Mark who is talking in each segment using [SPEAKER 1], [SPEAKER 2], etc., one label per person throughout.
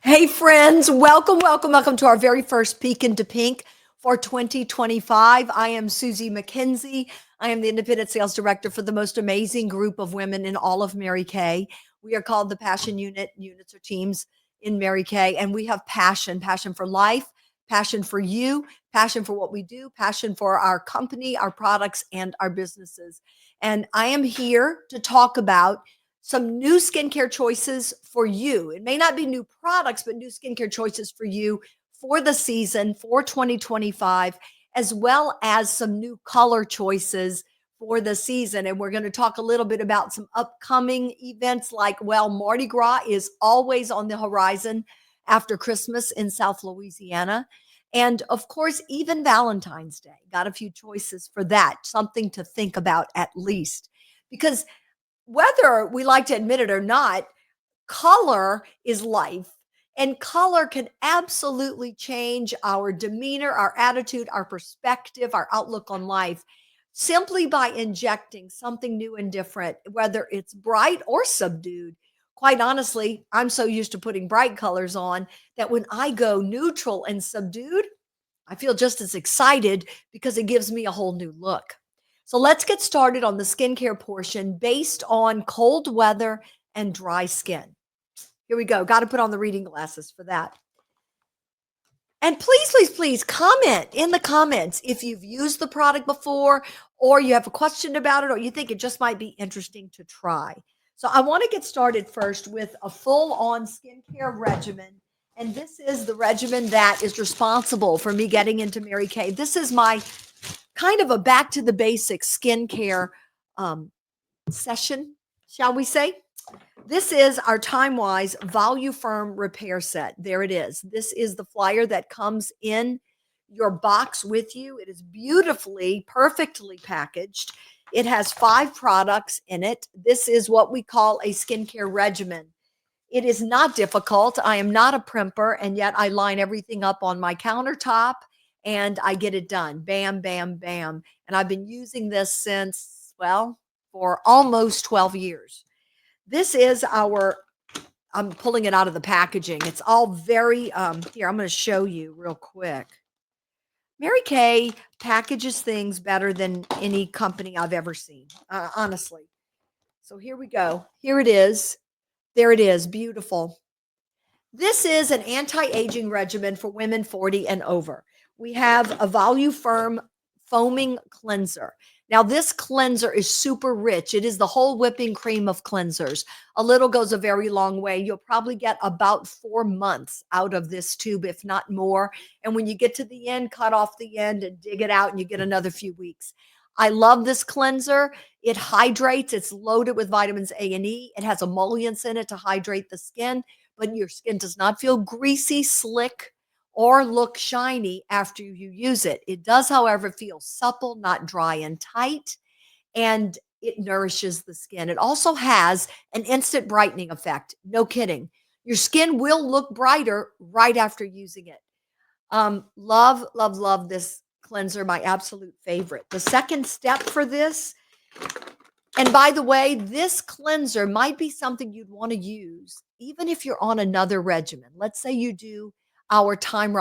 [SPEAKER 1] Hey, friends, welcome to our very first Peek into Pink for 2025. I am Susie McKenzie. I am the Independent Sales Director for the most amazing group of women in all of Mary Kay. We are called the Passion Unit. Units or teams in Mary Kay, and we have passion for life, passion for you, passion for what we do, passion for our company, our products, and our businesses. And I am here to talk about some new skincare choices for you. It may not be new products, but new skincare choices for you for the season for 2025, as well as some new color choices for the season. And we're going to talk a little bit about some upcoming events like, well, Mardi Gras is always on the horizon after Christmas in South Louisiana. And of course, even Valentine's Day. Got a few choices for that, something to think about at least. Because whether we like to admit it or not, color is life. And color can absolutely change our demeanor, our attitude, our perspective, our outlook on life simply by injecting something new and different, whether it's bright or subdued. Quite honestly, I'm so used to putting bright colors on that when I go neutral and subdued, I feel just as excited because it gives me a whole new look. So let's get started on the skincare portion based on cold weather and dry skin. Here we go. Got to put on the reading glasses for that. And please comment in the comments if you've used the product before or you have a question about it or you think it just might be interesting to try. So I want to get started first with a full-on skincare regimen. And this is the regimen that is responsible for me getting into Mary Kay. This is my kind of a back to the basics skincare um, session, shall we say? This is our Time Wise Voluform Repair Set. There it is. This is the flyer that comes in your box with you. It is beautifully, perfectly packaged. It has 5 products in it. This is what we call a skincare regimen. It is not difficult. I am not a primper, and yet I line everything up on my countertop and I get it done. Bam, bam, bam. And I've been using this since, well, for almost 12 years. This is our, I'm pulling it out of the packaging. It's all very, here, I'm going to show you real quick. Mary Kay packages things better than any company I've ever seen, honestly. So here we go. Here it is. There it is. Beautiful. This is an anti-aging regimen for women 40 and over. We have a Voluform foaming cleanser. Now, this cleanser is super rich. It is the whole whipping cream of cleansers. A little goes a very long way. You'll probably get about 4 months out of this tube, if not more. And when you get to the end, cut off the end and dig it out, and you get another few weeks. I love this cleanser. It hydrates. It's loaded with vitamins A and E. It has emollients in it to hydrate the skin, but your skin does not feel greasy, slick, or look shiny after you use it. It does, however, feel supple, not dry and tight, and it nourishes the skin. It also has an instant brightening effect. No kidding. Your skin will look brighter right after using it. Love this cleanser, my absolute favorite. The second step for this, and by the way, this cleanser might be something you'd want to use even if you're on another regimen. Let's say you do our Time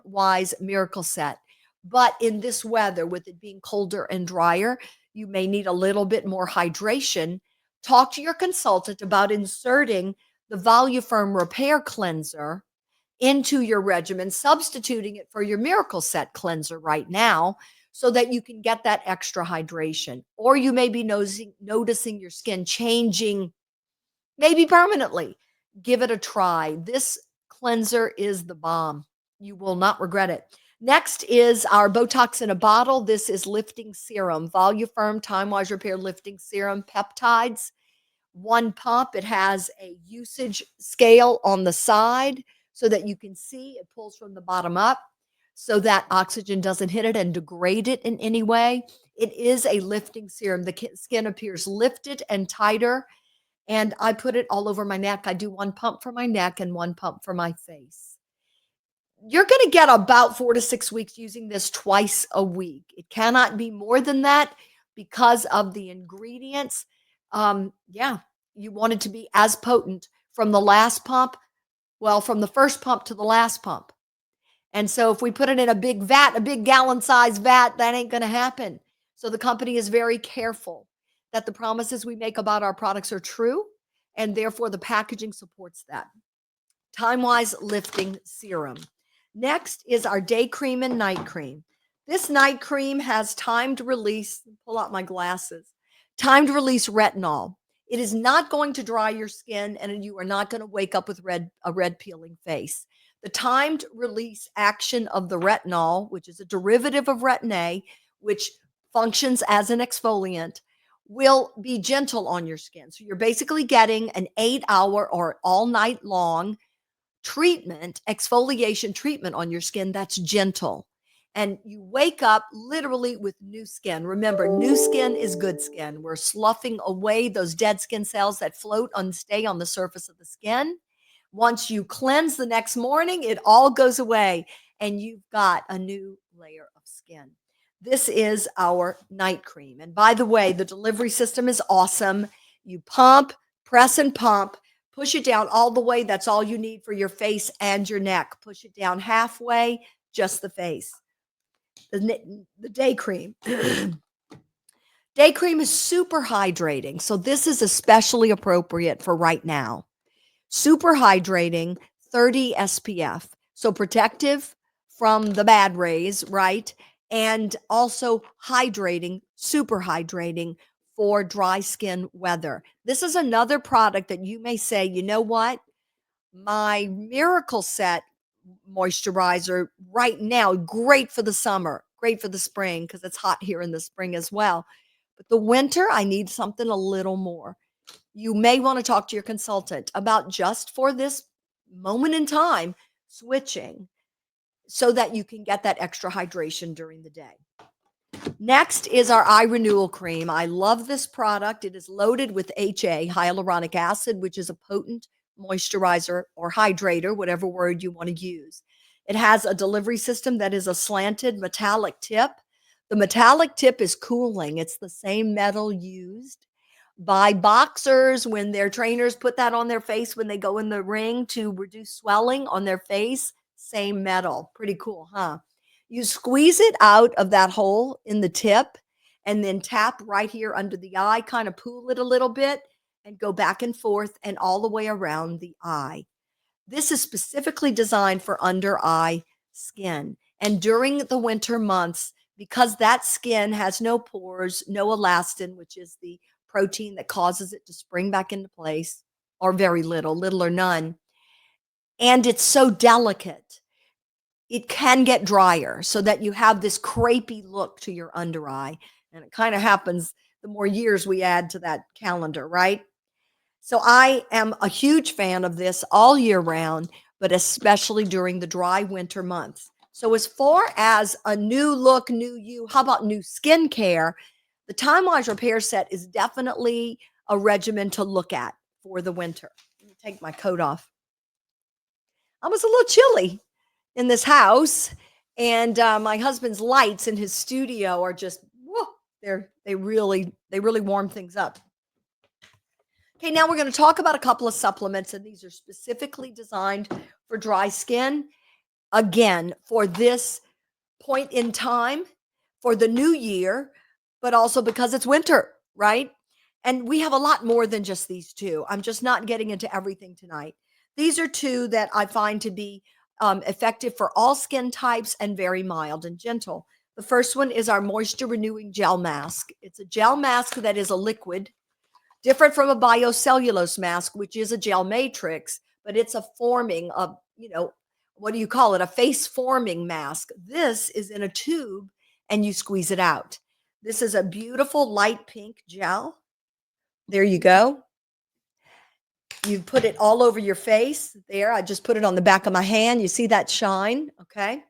[SPEAKER 1] Wise Miracle Set, but in this weather, with it being colder and drier, you may need a little bit more hydration. Talk to your consultant about inserting the Voluform Repair Cleanser into your regimen, substituting it for your Miracle Set cleanser right now so that you can get that extra hydration. Or you may be noticing your skin changing, maybe permanently. Give it a try. This cleanser is the bomb. You will not regret it. Next is our Botox in a bottle. This is lifting serum, Voluform Time Wise Repair Lifting Serum Peptides. 1 pump. It has a usage scale on the side so that you can see it pulls from the bottom up so that oxygen doesn't hit it and degrade it in any way. It is a lifting serum. The skin appears lifted and tighter, and I put it all over my neck. I do 1 pump for my neck and 1 pump for my face. You're going to get about 4 to 6 weeks using this twice a week. It cannot be more than that because of the ingredients. Yeah, you want it to be as potent from the last pump. Well, from the first pump to the last pump. And so if we put it in a big vat, a big gallon size vat, that ain't going to happen. So the company is very careful that the promises we make about our products are true, and therefore the packaging supports that. Time Wise Lifting Serum. Next is our day cream and night cream. This night cream has timed release, pull out my glasses, timed release retinol. It is not going to dry your skin, and you are not going to wake up with a red peeling face. The timed release action of the retinol, which is a derivative of retin A, which functions as an exfoliant, will be gentle on your skin. So you're basically getting an 8-hour or all night long treatment, exfoliation treatment on your skin that's gentle. And you wake up literally with new skin. Remember, new skin is good skin. We're sloughing away those dead skin cells that float and stay on the surface of the skin. Once you cleanse the next morning, it all goes away and you've got a new layer of skin. This is our night cream. And by the way, the delivery system is awesome. You pump, press and pump, push it down all the way. That's all you need for your face and your neck. Push it down halfway, just the face. The day cream. Day cream is super hydrating. So this is especially appropriate for right now. Super hydrating, 30 SPF. So protective from the bad rays, right? And also hydrating, super hydrating for dry skin weather. This is another product that you may say, you know what? My Miracle Set moisturizer right now, great for the summer, great for the spring because it's hot here in the spring as well. But the winter, I need something a little more. You may want to talk to your consultant about just for this moment in time, switching so that you can get that extra hydration during the day. Next is our eye renewal cream. I love this product. It is loaded with HA, hyaluronic acid, which is a potent moisturizer or hydrator, whatever word you want to use. It has a delivery system that is a slanted metallic tip. The metallic tip is cooling. It's the same metal used by boxers when their trainers put that on their face when they go in the ring to reduce swelling on their face. Same metal. Pretty cool, huh? You squeeze it out of that hole in the tip and then tap right here under the eye, kind of pull it a little bit and go back and forth and all the way around the eye. This is specifically designed for under eye skin. And during the winter months, because that skin has no pores, no elastin, which is the protein that causes it to spring back into place, or very little or none, and it's so delicate, it can get drier so that you have this crepey look to your under eye. And it kind of happens the more years we add to that calendar, right? So I am a huge fan of this all year round, but especially during the dry winter months. So as far as a new look, new you, how about new skincare? The Time Wise Repair Set is definitely a regimen to look at for the winter. Let me take my coat off. I was a little chilly in this house, and my husband's lights in his studio are just whoa, they really warm things up. Okay, now we're going to talk about a couple of supplements, and these are specifically designed for dry skin. Again, for this point in time, for the new year, but also because it's winter, right? And we have a lot more than just these two. I'm just not getting into everything tonight. These are two that I find to be effective for all skin types and very mild and gentle. The first one is our Moisture Renewing Gel Mask. It's a gel mask that is a liquid, different from a biocellulose mask, which is a gel matrix, but it's a forming of, what do you call it? A face forming mask. This is in a tube and you squeeze it out. This is a beautiful light pink gel. There you go. You put it all over your face. There, I just put it on the back of my hand. You see that shine? Okay.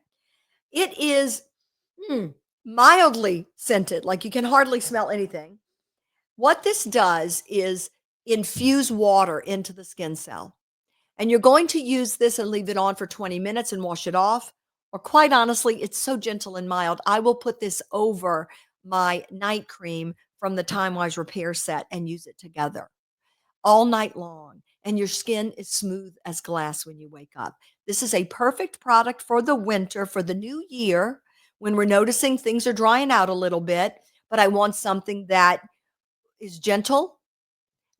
[SPEAKER 1] It is mildly scented, like you can hardly smell anything. What this does is infuse water into the skin cell. And you're going to use this and leave it on for 20 minutes and wash it off. Or quite honestly, it's so gentle and mild. I will put this over my night cream from the Time Wise Repair Set and use it together all night long. and your skin is smooth as glass when you wake up. This is a perfect product for the winter, for the new year, when we're noticing things are drying out a little bit, but I want something that is gentle,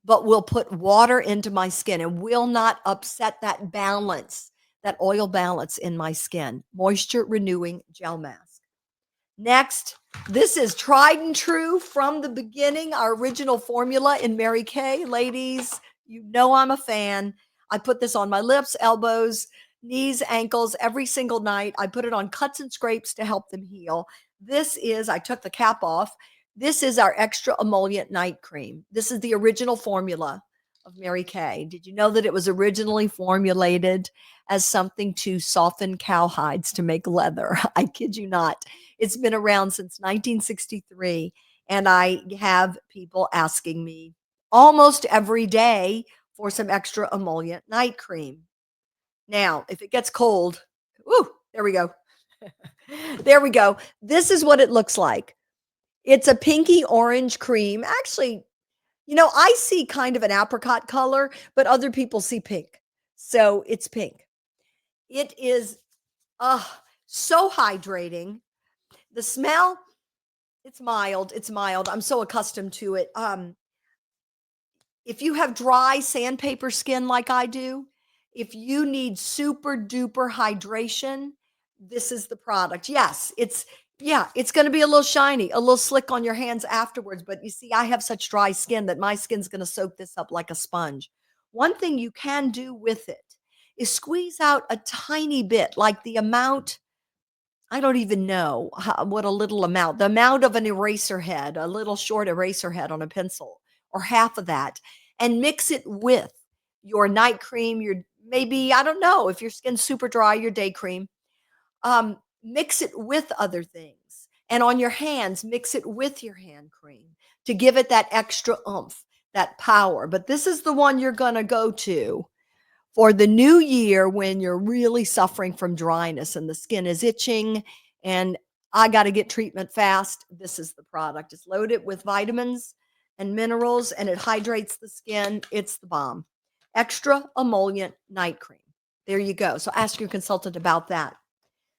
[SPEAKER 1] but will put water into my skin and will not upset that balance, that oil balance in my skin. Moisture renewing gel mask. Next, this is tried and true from the beginning, our original formula in Mary Kay. Ladies, you know I'm a fan. I put this on my lips, elbows, knees, ankles every single night. I put it on cuts and scrapes to help them heal. This is, I took the cap off. This is our extra emollient night cream. This is the original formula of Mary Kay. Did you know that it was originally formulated as something to soften cowhides to make leather? I kid you not. It's been around since 1963, and I have people asking me almost every day for some extra emollient night cream. Now, if it gets cold, woo, there we go. There we go. This is what it looks like. It's a pinky orange cream. Actually, I see kind of an apricot color, but other people see pink. So it's pink. It is uh, so hydrating. The smell, it's mild. It's mild. I'm so accustomed to it. If you have dry sandpaper skin like I do, if you need super duper hydration, this is the product. Yes, it's going to be a little shiny, a little slick on your hands afterwards, but you see I have such dry skin that my skin's going to soak this up like a sponge. One thing you can do with it is squeeze out a tiny bit, like the amount, I don't even know what a little amount, the amount of an eraser head, a little short eraser head on a pencil, or half of that, and mix it with your night cream, your maybe, I don't know, if your skin's super dry, your day cream. Mix it with other things. And on your hands, mix it with your hand cream to give it that extra oomph, that power. But this is the one you're going to go to for the new year when you're really suffering from dryness and the skin is itching and I got to get treatment fast. This is the product. It's loaded with vitamins and minerals and it hydrates the skin. It's the bomb. Extra emollient night cream. There you go. So ask your consultant about that.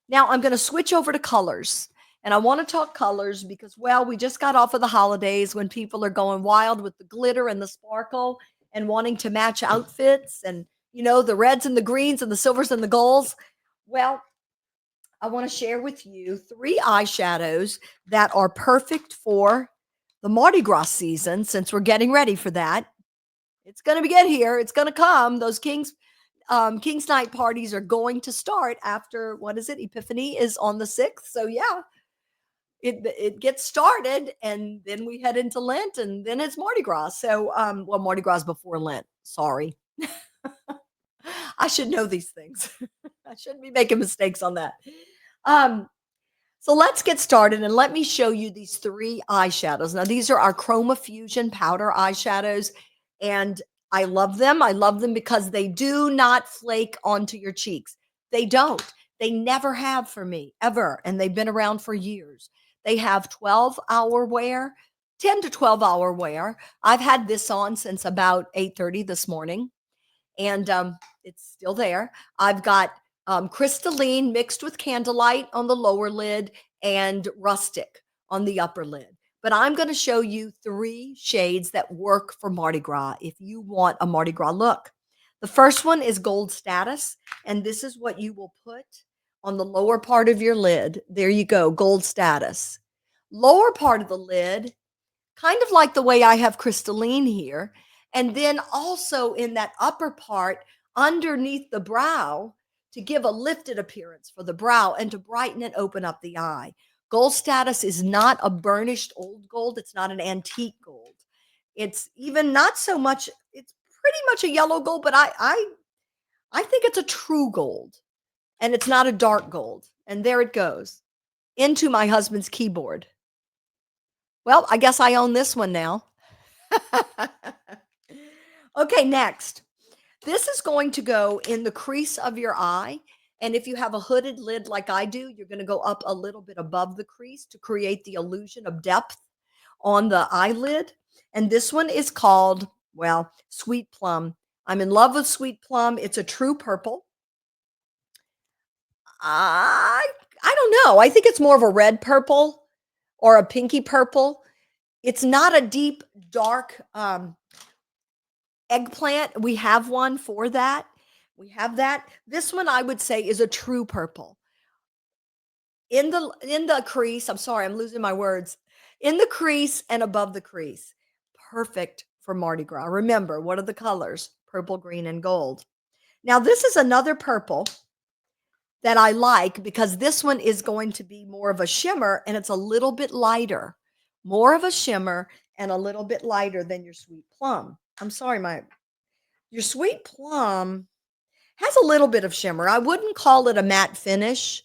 [SPEAKER 1] Now I'm going to switch over to colors. And I want to talk colors because, well, we just got off of the holidays when people are going wild with the glitter and the sparkle and wanting to match outfits and, the reds and the greens and the silvers and the golds. Well, I want to share with you 3 eyeshadows that are perfect for the Mardi Gras season since we're getting ready for that. It's going to get here. It's going to come. Those King's Night parties are going to start after, what is it? Epiphany is on the 6th. So yeah, it gets started and then we head into Lent and then it's Mardi Gras. So well, Mardi Gras is before Lent. Sorry. I should know these things. I shouldn't be making mistakes on that. Um so let's get started and let me show you these 3 eyeshadows. Now these are our Chroma Fusion powder eyeshadows and I love them. I love them because they do not flake onto your cheeks. They don't. They never have for me ever and they've been around for years. They have 12-hour wear, 10 to 12-hour wear. I've had this on since about 8:30 this morning and it's still there. I've got crystalline mixed with candlelight on the lower lid and rustic on the upper lid. But I'm going to show you 3 shades that work for Mardi Gras if you want a Mardi Gras look. The first one is Gold Status, and this is what you will put on the lower part of your lid. There you go, Gold Status. Lower part of the lid, kind of like the way I have crystalline here. And then also in that upper part, underneath the brow, to give a lifted appearance for the brow and to brighten and open up the eye. Gold Status is not a burnished old gold. It's not an antique gold. It's even not so much, it's pretty much a yellow gold, but I think it's a true gold. And it's not a dark gold. And there it goes into my husband's keyboard. Well, I guess I own this one now. Okay, next. This is going to go in the crease of your eye. And if you have a hooded lid like I do, you're going to go up a little bit above the crease to create the illusion of depth on the eyelid. And this one is called, well, Sweet Plum I'm in love with Sweet Plum. It's a true purple. I I don't know. I think it's more of a red purple or a pinky purple. It's not a deep, dark eggplant. We have one for that. We have that. This one I would say is a true purple. In the crease, I'm sorry, I'm losing my words. In the crease and above the crease. Perfect for Mardi Gras. Remember, what are the colors? Purple, green, and gold. Now, this is another purple that I like because this one is going to be more of a shimmer and it's a little bit lighter. More of a shimmer and a little bit lighter than your sweet plum. I'm sorry, my your sweet plum has a little bit of shimmer. I wouldn't call it a matte finish,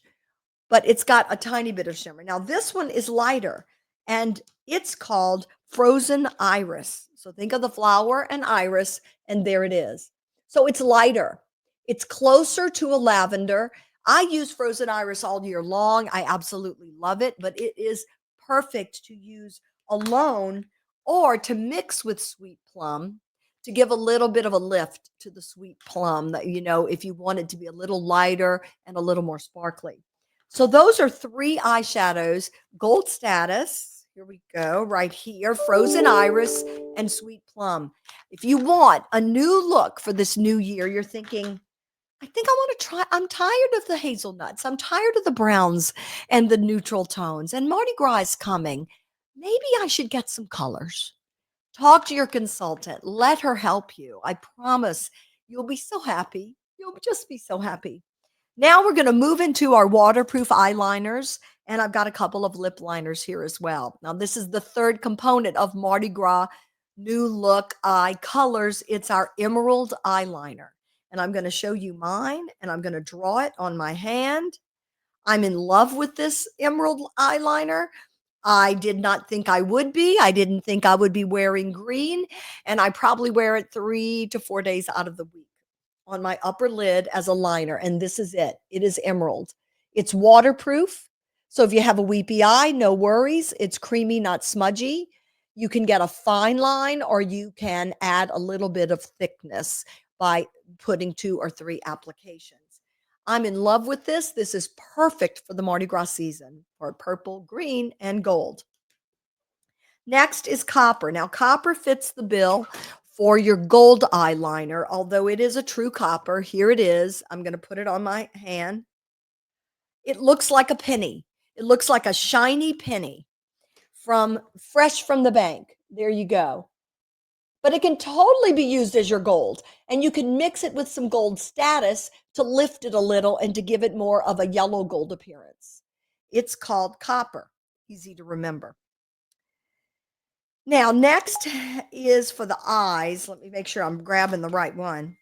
[SPEAKER 1] but it's got a tiny bit of shimmer. Now, this one is lighter and it's called Frozen Iris. So think of the flower and iris, and there it is. So it's lighter, it's closer to a lavender. I use Frozen Iris all year long. I absolutely love it, but it is perfect to use alone or to mix with sweet plum to give a little bit of a lift to the sweet plum that, if you want it to be a little lighter and a little more sparkly. So those are 3 eyeshadows, Gold Status, here we go, right here, Frozen Iris, and Sweet Plum. If you want a new look for this new year, you're thinking, I think I want to try. I'm tired of the hazelnuts. I'm tired of the browns and the neutral tones. And Mardi Gras is coming. Maybe I should get some colors. Talk to your consultant. Let her help you. I promise you'll be so happy. You'll just be so happy. Now we're going to move into our waterproof eyeliners, and I've got a couple of lip liners here as well. Now, this is the third component of Mardi Gras New Look Eye Colors. It's our emerald eyeliner, and I'm going to show you mine, and I'm going to draw it on my hand. I'm in love with this emerald eyeliner. I did not think I would be. I didn't think I would be wearing green, and I probably wear it 3 to 4 days out of the week on my upper lid as a liner, and this is it. It is emerald. It's waterproof. So if you have a weepy eye, no worries. It's creamy, not smudgy. You can get a fine line or you can add a little bit of thickness by putting 2 or 3 applications. I'm in love with this. This is perfect for the Mardi Gras season for purple, green, and gold. Next is copper. Now, copper fits the bill for your gold eyeliner, although it is a true copper. Here it is. I'm going to put it on my hand. It looks like a penny. It looks like a shiny penny from fresh from the bank. There you go. But it can totally be used as your gold, and you can mix it with some Gold Status to lift it a little and to give it more of a yellow gold appearance. It's called copper. Easy to remember. Now, next is for the eyes. Let me make sure I'm grabbing the right one.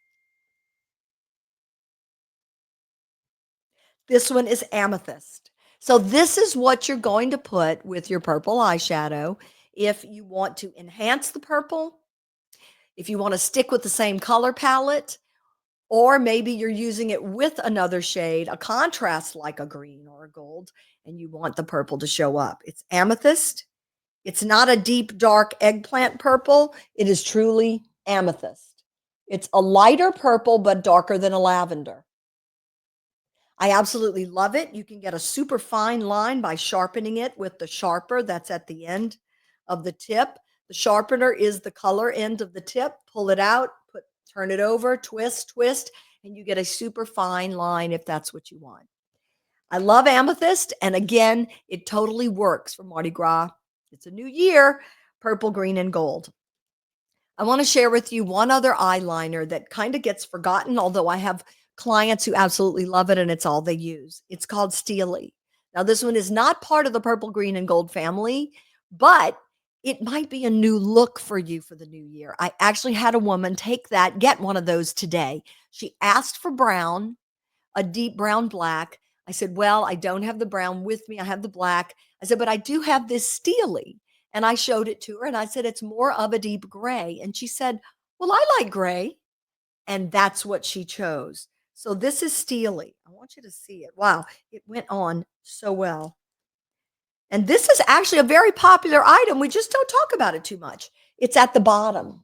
[SPEAKER 1] This one is amethyst. So this is what you're going to put with your purple eyeshadow if you want to enhance the purple, if you want to stick with the same color palette, or maybe you're using it with another shade, a contrast like a green or a gold, and you want the purple to show up. It's amethyst. It's not a deep, dark eggplant purple. It is truly amethyst. It's a lighter purple, but darker than a lavender. I absolutely love it. You can get a super fine line by sharpening it with the sharper that's at the end of the tip. The sharpener is the color end of the tip. Pull it out, turn it over, twist, twist, and you get a super fine line if that's what you want. I love amethyst, and again, it totally works for Mardi Gras. It's a new year, purple, green, and gold. I want to share with you one other eyeliner that kind of gets forgotten, although I have clients who absolutely love it and it's all they use. It's called Steely. Now, this one is not part of the purple, green, and gold family, but it might be a new look for you for the new year. I actually had a woman get one of those today. She asked for brown, a deep brown black. I said, well, I don't have the brown with me. I have the black. I said, but I do have this Steely. And I showed it to her and I said, it's more of a deep gray. And she said, well, I like gray. And that's what she chose. So this is Steely. I want you to see it. Wow, it went on so well. And this is actually a very popular item. We just don't talk about it too much. It's at the bottom.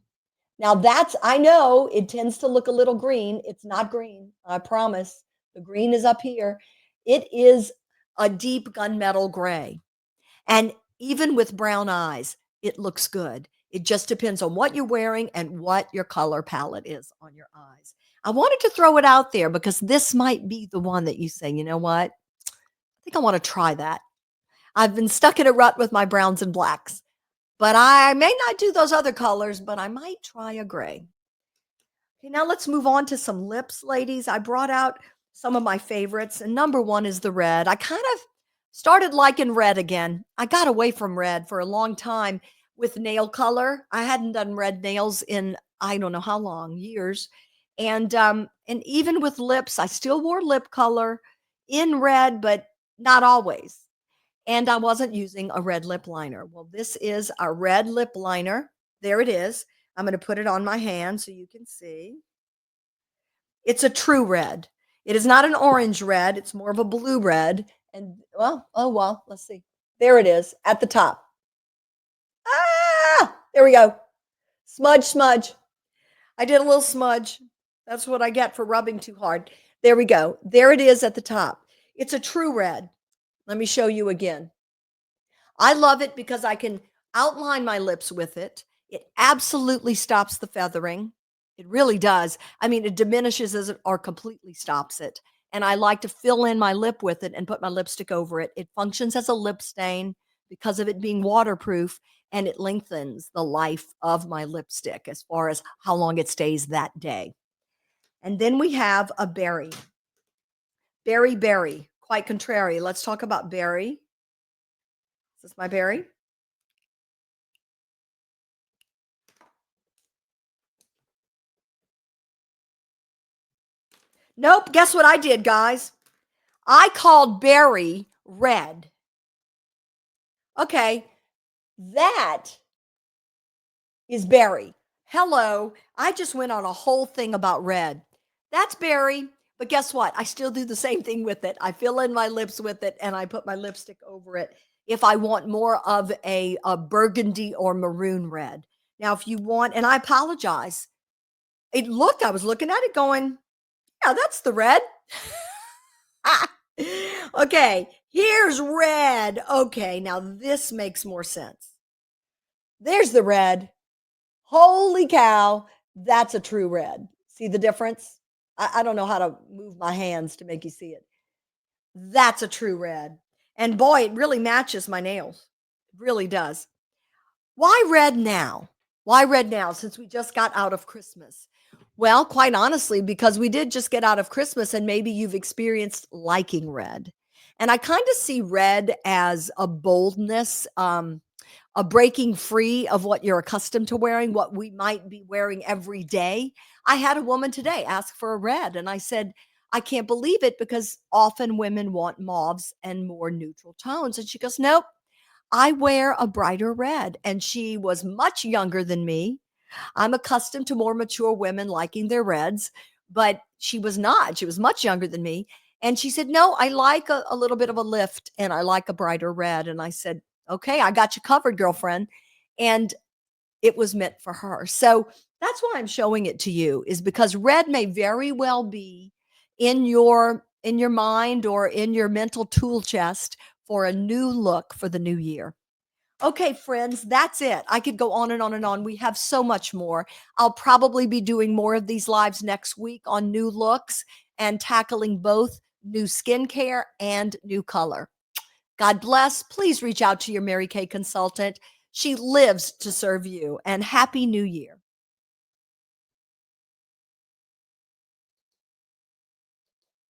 [SPEAKER 1] Now that's I know it tends to look a little green. It's not green, I promise. The green is up here. It is a deep gunmetal gray. And even with brown eyes, it looks good. It just depends on what you're wearing and what your color palette is on your eyes. I wanted to throw it out there because this might be the one that you say, you know what? I think I want to try that. I've been stuck in a rut with my browns and blacks, but I may not do those other colors, but I might try a gray. Okay, now let's move on to some lips, ladies. I brought out some of my favorites, and number one is the red. I kind of started liking red again. I got away from red for a long time with nail color. I hadn't done red nails in I don't know how long, years. And even with lips, I still wore lip color in red, but not always. And I wasn't using a red lip liner. Well, this is a red lip liner. There it is. I'm going to put it on my hand so you can see. It's a true red. It is not an orange red. It's more of a blue red. And well, let's see. There it is at the top. Ah, there we go. Smudge, smudge. I did a little smudge. That's what I get for rubbing too hard. There we go. There it is at the top. It's a true red. Let me show you again. I love it because I can outline my lips with it. It absolutely stops the feathering. It really does. I mean, it diminishes as it or completely stops it. And I like to fill in my lip with it and put my lipstick over it. It functions as a lip stain because of it being waterproof, and it lengthens the life of my lipstick as far as how long it stays that day. And then we have a berry. Berry, berry. Quite contrary. Let's talk about berry. Is this my berry? Nope. Guess what I did, guys? I called berry red. Okay. That is berry. Hello. I just went on a whole thing about red. That's berry. But guess what? I still do the same thing with it. I fill in my lips with it and I put my lipstick over it if I want more of a burgundy or maroon red. Now, if you want, and I apologize, I was looking at it going, yeah, that's the red. Okay, here's red. Okay, now this makes more sense. There's the red. Holy cow, that's a true red. See the difference? I don't know how to move my hands to make you see it. That's a true red. And boy, it really matches my nails. It really does. Why red now? Why red now since we just got out of Christmas? Well, quite honestly, because we did just get out of Christmas and maybe you've experienced liking red. And I kind of see red as a boldness, a breaking free of what you're accustomed to wearing, what we might be wearing every day. I had a woman today ask for a red, and I said, I can't believe it because often women want mauves and more neutral tones. And she goes, nope, I wear a brighter red. And she was much younger than me. I'm accustomed to more mature women liking their reds, but she was not. She was much younger than me. And she said, no, I like a little bit of a lift and I like a brighter red. And I said, okay, I got you covered, girlfriend. And it was meant for her. So that's why I'm showing it to you is because red may very well be in your mind or in your mental tool chest for a new look for the new year. Okay, friends, that's it. I could go on and on and on. We have so much more. I'll probably be doing more of these lives next week on new looks and tackling both new skincare and new color. God bless. Please reach out to your Mary Kay consultant. She lives to serve you, and Happy New Year.